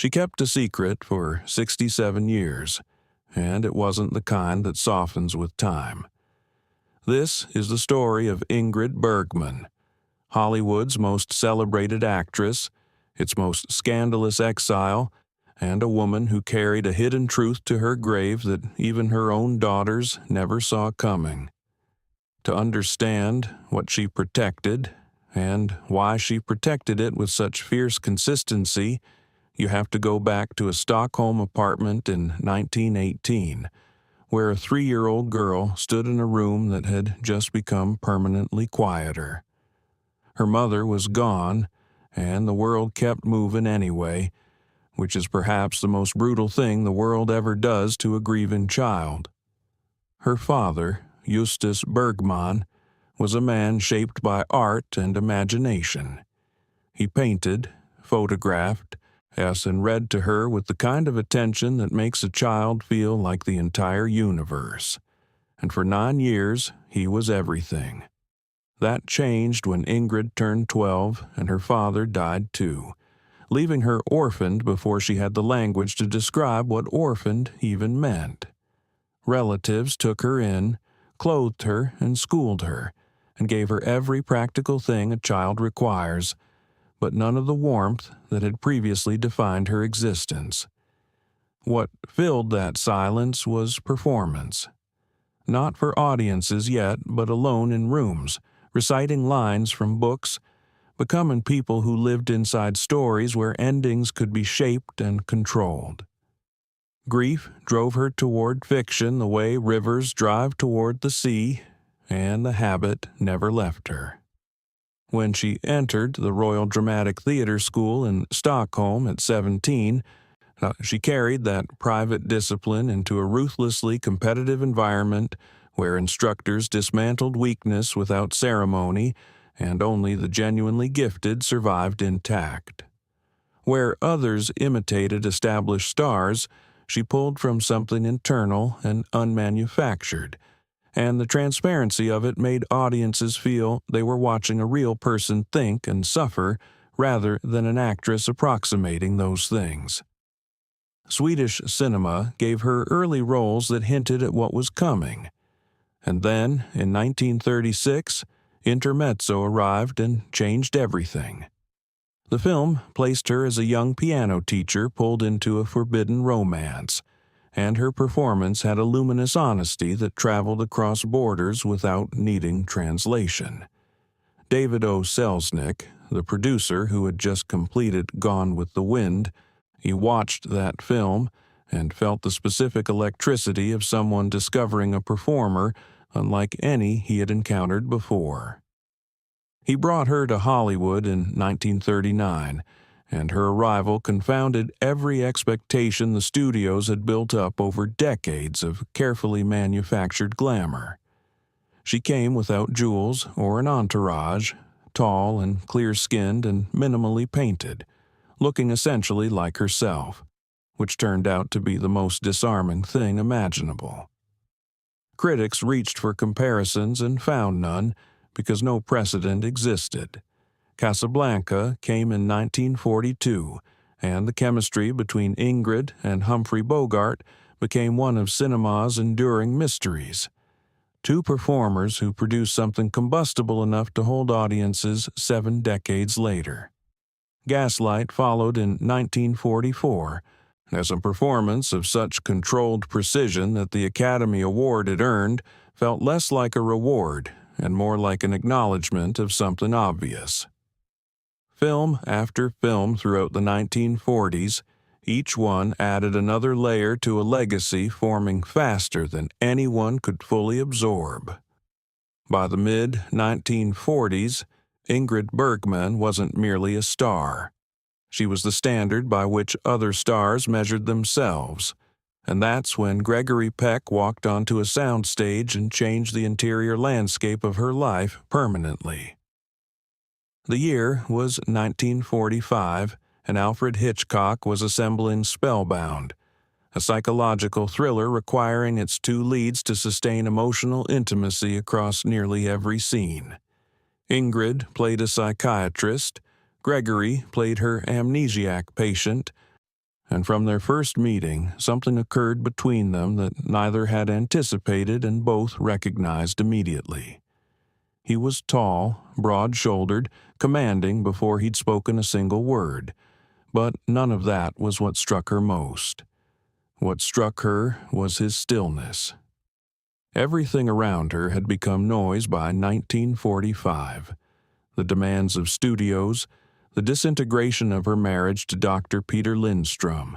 She kept a secret for 67 years, and it wasn't the kind that softens with time. This is the story of Ingrid Bergman, Hollywood's most celebrated actress, its most scandalous exile, and a woman who carried a hidden truth to her grave that even her own daughters never saw coming. To understand what she protected, and why she protected it with such fierce consistency, you have to go back to a Stockholm apartment in 1918, where a 3-year-old girl stood in a room that had just become permanently quieter. Her mother was gone, and the world kept moving anyway, which is perhaps the most brutal thing the world ever does to a grieving child. Her father, Justus Bergman, was a man shaped by art and imagination. He painted, photographed, and read to her with the kind of attention that makes a child feel like the entire universe. And for 9 years, he was everything. That changed when Ingrid turned 12 and her father died too, leaving her orphaned before she had the language to describe what orphaned even meant. Relatives took her in, clothed her and schooled her, and gave her every practical thing a child requires, but none of the warmth that had previously defined her existence. What filled that silence was performance. Not for audiences yet, but alone in rooms, reciting lines from books, becoming people who lived inside stories where endings could be shaped and controlled. Grief drove her toward fiction the way rivers drive toward the sea, and the habit never left her. When she entered the Royal Dramatic Theatre School in Stockholm at 17, she carried that private discipline into a ruthlessly competitive environment where instructors dismantled weakness without ceremony, and only the genuinely gifted survived intact. Where others imitated established stars, she pulled from something internal and unmanufactured, and the transparency of it made audiences feel they were watching a real person think and suffer rather than an actress approximating those things. Swedish cinema gave her early roles that hinted at what was coming. And then, in 1936, Intermezzo arrived and changed everything. The film placed her as a young piano teacher pulled into a forbidden romance, and her performance had a luminous honesty that traveled across borders without needing translation. David O. Selznick, the producer who had just completed Gone with the Wind, he watched that film and felt the specific electricity of someone discovering a performer unlike any he had encountered before. He brought her to Hollywood in 1939, and her arrival confounded every expectation the studios had built up over decades of carefully manufactured glamour. She came without jewels or an entourage, tall and clear-skinned and minimally painted, looking essentially like herself, which turned out to be the most disarming thing imaginable. Critics reached for comparisons and found none because no precedent existed. Casablanca came in 1942, and the chemistry between Ingrid and Humphrey Bogart became one of cinema's enduring mysteries. Two performers who produced something combustible enough to hold audiences 7 decades later. Gaslight followed in 1944, as a performance of such controlled precision that the Academy Award it earned felt less like a reward and more like an acknowledgement of something obvious. Film after film throughout the 1940s, each one added another layer to a legacy forming faster than anyone could fully absorb. By the mid-1940s, Ingrid Bergman wasn't merely a star. She was the standard by which other stars measured themselves, and that's when Gregory Peck walked onto a soundstage and changed the interior landscape of her life permanently. The year was 1945, and Alfred Hitchcock was assembling Spellbound, a psychological thriller requiring its 2 leads to sustain emotional intimacy across nearly every scene. Ingrid played a psychiatrist, Gregory played her amnesiac patient, and from their first meeting, something occurred between them that neither had anticipated and both recognized immediately. He was tall, broad-shouldered, commanding before he'd spoken a single word, but none of that was what struck her most. What struck her was his stillness. Everything around her had become noise by 1945. The demands of studios, the disintegration of her marriage to Dr. Peter Lindstrom,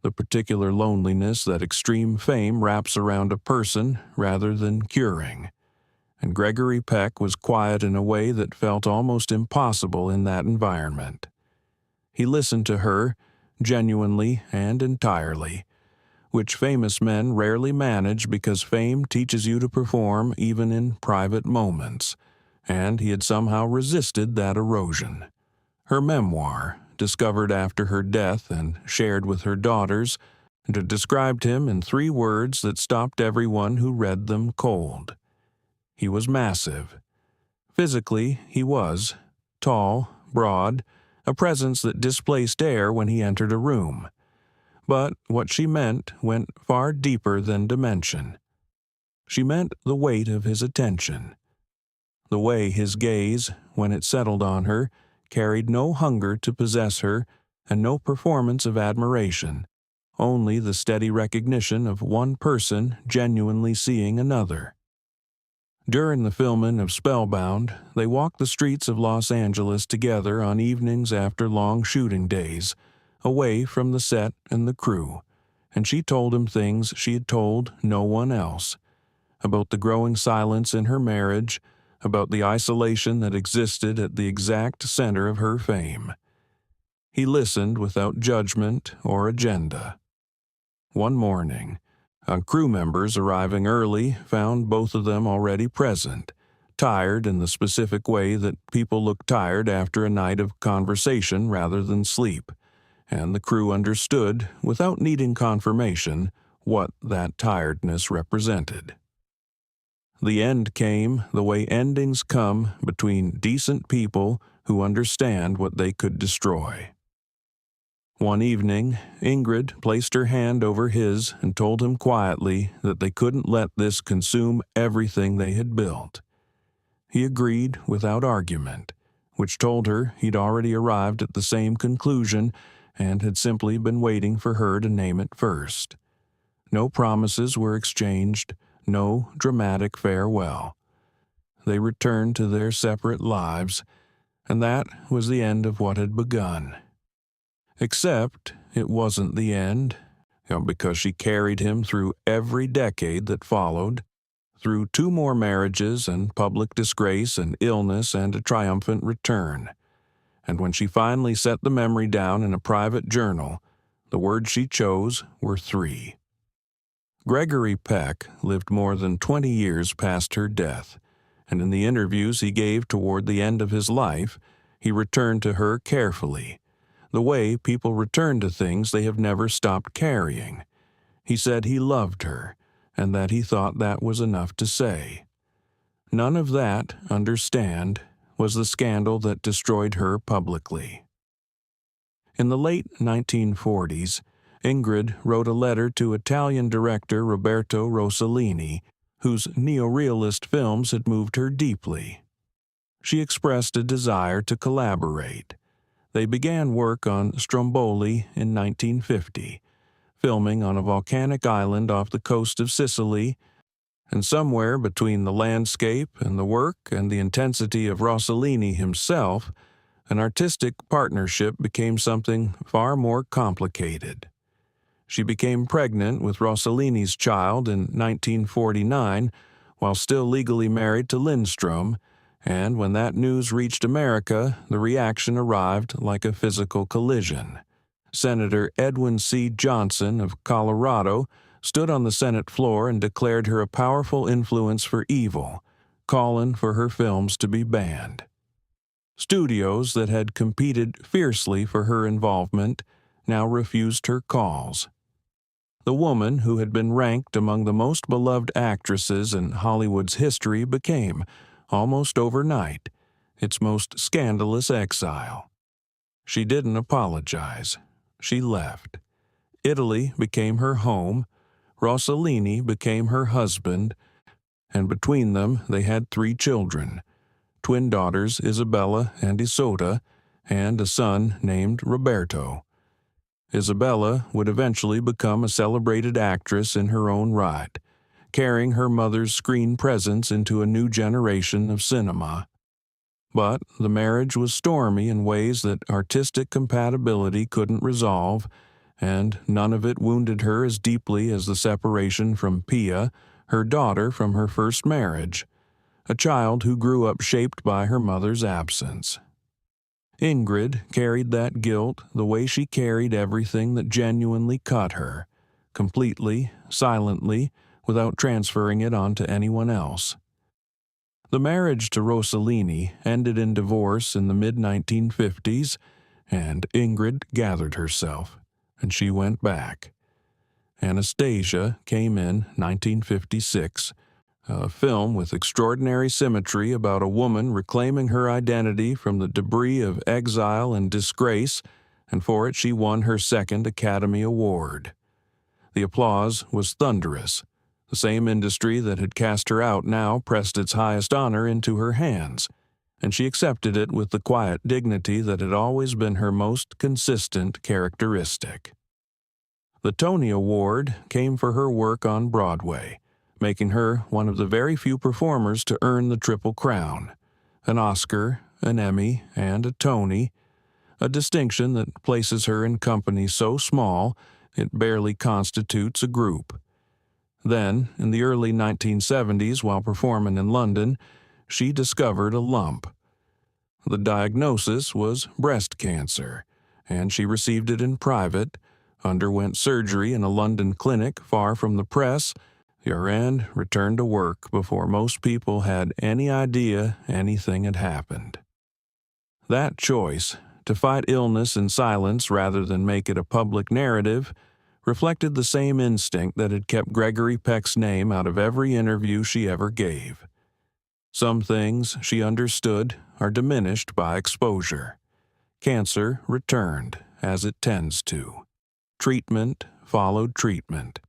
the particular loneliness that extreme fame wraps around a person rather than curing. And Gregory Peck was quiet in a way that felt almost impossible in that environment. He listened to her, genuinely and entirely, which famous men rarely manage because fame teaches you to perform even in private moments, and he had somehow resisted that erosion. Her memoir, discovered after her death and shared with her daughters, described him in 3 words that stopped everyone who read them cold. He was massive. Physically, he was tall, broad, a presence that displaced air when he entered a room. But what she meant went far deeper than dimension. She meant the weight of his attention. The way his gaze, when it settled on her, carried no hunger to possess her and no performance of admiration, only the steady recognition of one person genuinely seeing another. During the filming of Spellbound, they walked the streets of Los Angeles together on evenings after long shooting days, away from the set and the crew, and she told him things she had told no one else, about the growing silence in her marriage, about the isolation that existed at the exact center of her fame. He listened without judgment or agenda. One morning, crew members arriving early found both of them already present, tired in the specific way that people look tired after a night of conversation rather than sleep, and the crew understood, without needing confirmation, what that tiredness represented. The end came the way endings come between decent people who understand what they could destroy. One evening, Ingrid placed her hand over his and told him quietly that they couldn't let this consume everything they had built. He agreed without argument, which told her he'd already arrived at the same conclusion and had simply been waiting for her to name it first. No promises were exchanged, no dramatic farewell. They returned to their separate lives, and that was the end of what had begun. Except it wasn't the end, because she carried him through every decade that followed, through 2 more marriages and public disgrace and illness and a triumphant return. And when she finally set the memory down in a private journal, the words she chose were 3. Gregory Peck lived more than 20 years past her death, and in the interviews he gave toward the end of his life, he returned to her carefully, the way people return to things they have never stopped carrying. He said he loved her, and that he thought that was enough to say. None of that, understand, was the scandal that destroyed her publicly. In the late 1940s, Ingrid wrote a letter to Italian director Roberto Rossellini, whose neorealist films had moved her deeply. She expressed a desire to collaborate. They began work on Stromboli in 1950, filming on a volcanic island off the coast of Sicily, and somewhere between the landscape and the work and the intensity of Rossellini himself, an artistic partnership became something far more complicated. She became pregnant with Rossellini's child in 1949 while still legally married to Lindstrom, and when that news reached America, the reaction arrived like a physical collision. Senator Edwin C. Johnson of Colorado stood on the Senate floor and declared her a powerful influence for evil, calling for her films to be banned. Studios that had competed fiercely for her involvement now refused her calls. The woman who had been ranked among the most beloved actresses in Hollywood's history became, almost overnight, its most scandalous exile. She didn't apologize. She left. Italy became her home, Rossellini became her husband, and between them they had 3 children, twin daughters Isabella and Isotta, and a son named Roberto. Isabella would eventually become a celebrated actress in her own right, carrying her mother's screen presence into a new generation of cinema. But the marriage was stormy in ways that artistic compatibility couldn't resolve, and none of it wounded her as deeply as the separation from Pia, her daughter from her first marriage, a child who grew up shaped by her mother's absence. Ingrid carried that guilt the way she carried everything that genuinely cut her, completely, silently, without transferring it onto anyone else. The marriage to Rossellini ended in divorce in the mid-1950s, and Ingrid gathered herself, and she went back. Anastasia came in 1956, a film with extraordinary symmetry about a woman reclaiming her identity from the debris of exile and disgrace, and for it she won her 2nd Academy Award. The applause was thunderous. The same industry that had cast her out now pressed its highest honor into her hands, and she accepted it with the quiet dignity that had always been her most consistent characteristic. The Tony Award came for her work on Broadway, making her one of the very few performers to earn the Triple Crown, an Oscar, an Emmy, and a Tony, a distinction that places her in company so small it barely constitutes a group. Then, in the early 1970s, while performing in London, she discovered a lump. The diagnosis was breast cancer, and she received it in private, underwent surgery in a London clinic far from the press, and returned to work before most people had any idea anything had happened. That choice, to fight illness in silence rather than make it a public narrative, reflected the same instinct that had kept Gregory Peck's name out of every interview she ever gave. Some things, she understood, are diminished by exposure. Cancer returned, as it tends to. Treatment followed treatment.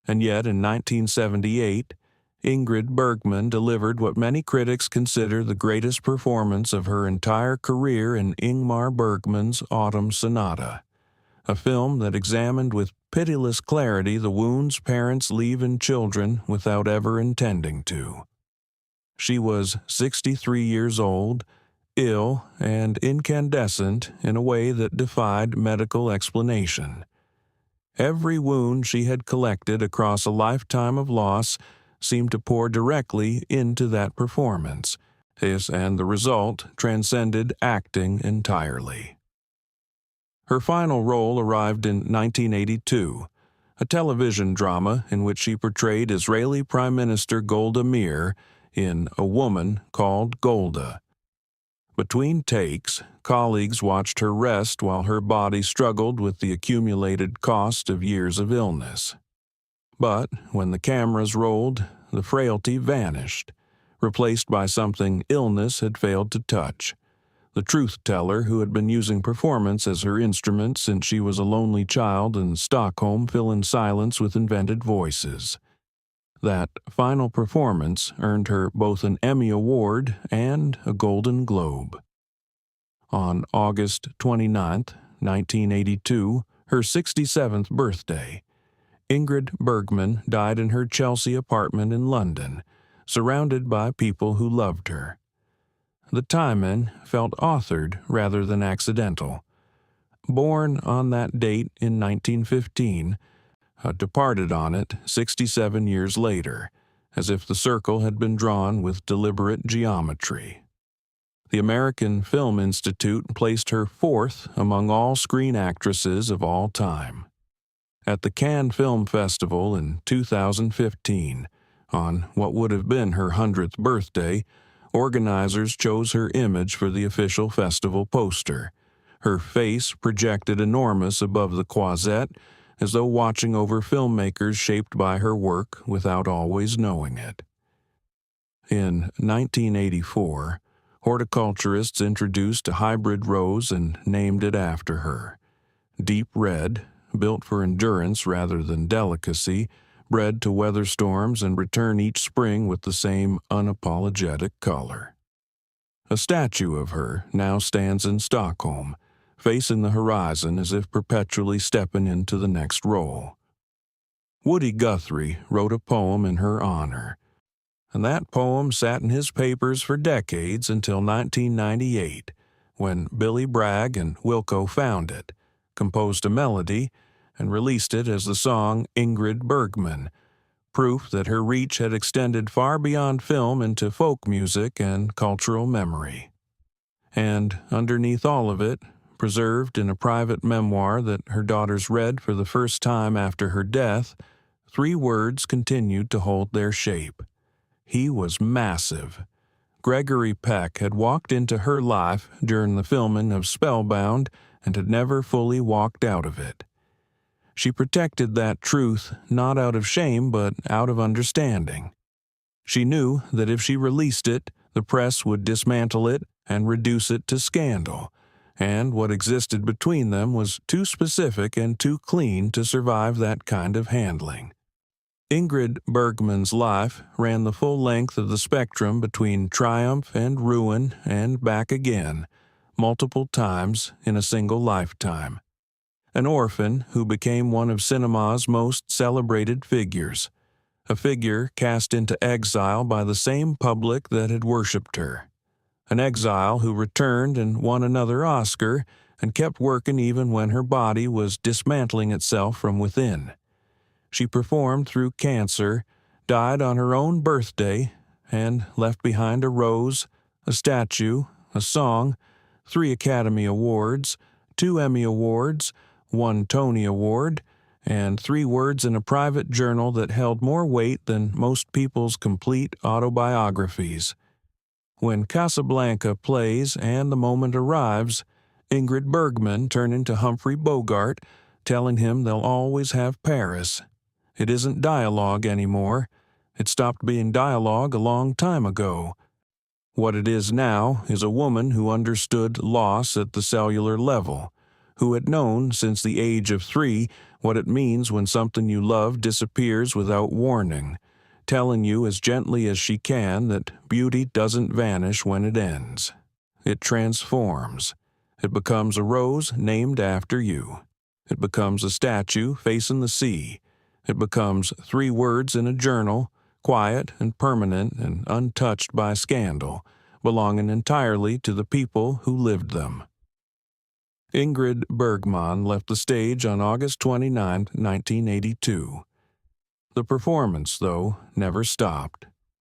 And yet in 1978, Ingrid Bergman delivered what many critics consider the greatest performance of her entire career in Ingmar Bergman's Autumn Sonata, a film that examined with pitiless clarity the wounds parents leave in children without ever intending to. She was 63 years old, ill and incandescent in a way that defied medical explanation. Every wound she had collected across a lifetime of loss seemed to pour directly into that performance, and the result transcended acting entirely. Her final role arrived in 1982, a television drama in which she portrayed Israeli Prime Minister Golda Meir in A Woman Called Golda. Between takes, colleagues watched her rest while her body struggled with the accumulated cost of years of illness. But when the cameras rolled, the frailty vanished, replaced by something illness had failed to touch. The truth-teller who had been using performance as her instrument since she was a lonely child in Stockholm filling silence with invented voices. That final performance earned her both an Emmy Award and a Golden Globe. On August 29, 1982, her 67th birthday, Ingrid Bergman died in her Chelsea apartment in London, surrounded by people who loved her. The timing felt authored rather than accidental. Born on that date in 1915, departed on it 67 years later, as if the circle had been drawn with deliberate geometry. The American Film Institute placed her 4th among all screen actresses of all time. At the Cannes Film Festival in 2015, on what would have been her 100th birthday, organizers chose her image for the official festival poster, her face projected enormous above the croisette, as though watching over filmmakers shaped by her work without always knowing it. In 1984, horticulturists introduced a hybrid rose and named it after her. Deep red, built for endurance rather than delicacy, bred to weather storms and return each spring with the same unapologetic color. A statue of her now stands in Stockholm, facing the horizon as if perpetually stepping into the next role. Woody Guthrie wrote a poem in her honor, and that poem sat in his papers for decades until 1998, when Billy Bragg and Wilco found it, composed a melody, and released it as the song Ingrid Bergman, proof that her reach had extended far beyond film into folk music and cultural memory. And underneath all of it, preserved in a private memoir that her daughters read for the first time after her death, 3 words continued to hold their shape. He was massive. Gregory Peck had walked into her life during the filming of Spellbound and had never fully walked out of it. She protected that truth not out of shame but out of understanding. She knew that if she released it, the press would dismantle it and reduce it to scandal, and what existed between them was too specific and too clean to survive that kind of handling. Ingrid Bergman's life ran the full length of the spectrum between triumph and ruin and back again, multiple times in a single lifetime. An orphan who became one of cinema's most celebrated figures, a figure cast into exile by the same public that had worshipped her. An exile who returned and won another Oscar and kept working even when her body was dismantling itself from within. She performed through cancer, died on her own birthday, and left behind a rose, a statue, a song, 3 Academy Awards, 2 Emmy Awards, 1 Tony Award, and 3 words in a private journal that held more weight than most people's complete autobiographies. When Casablanca plays and the moment arrives, Ingrid Bergman turning to Humphrey Bogart, telling him they'll always have Paris. It isn't dialogue anymore. It stopped being dialogue a long time ago. What it is now is a woman who understood loss at the cellular level, who had known since the age of 3 what it means when something you love disappears without warning, telling you as gently as she can that beauty doesn't vanish when it ends. It transforms. It becomes a rose named after you. It becomes a statue facing the sea. It becomes 3 words in a journal, quiet and permanent and untouched by scandal, belonging entirely to the people who lived them. Ingrid Bergman left the stage on August 29, 1982. The performance, though, never stopped.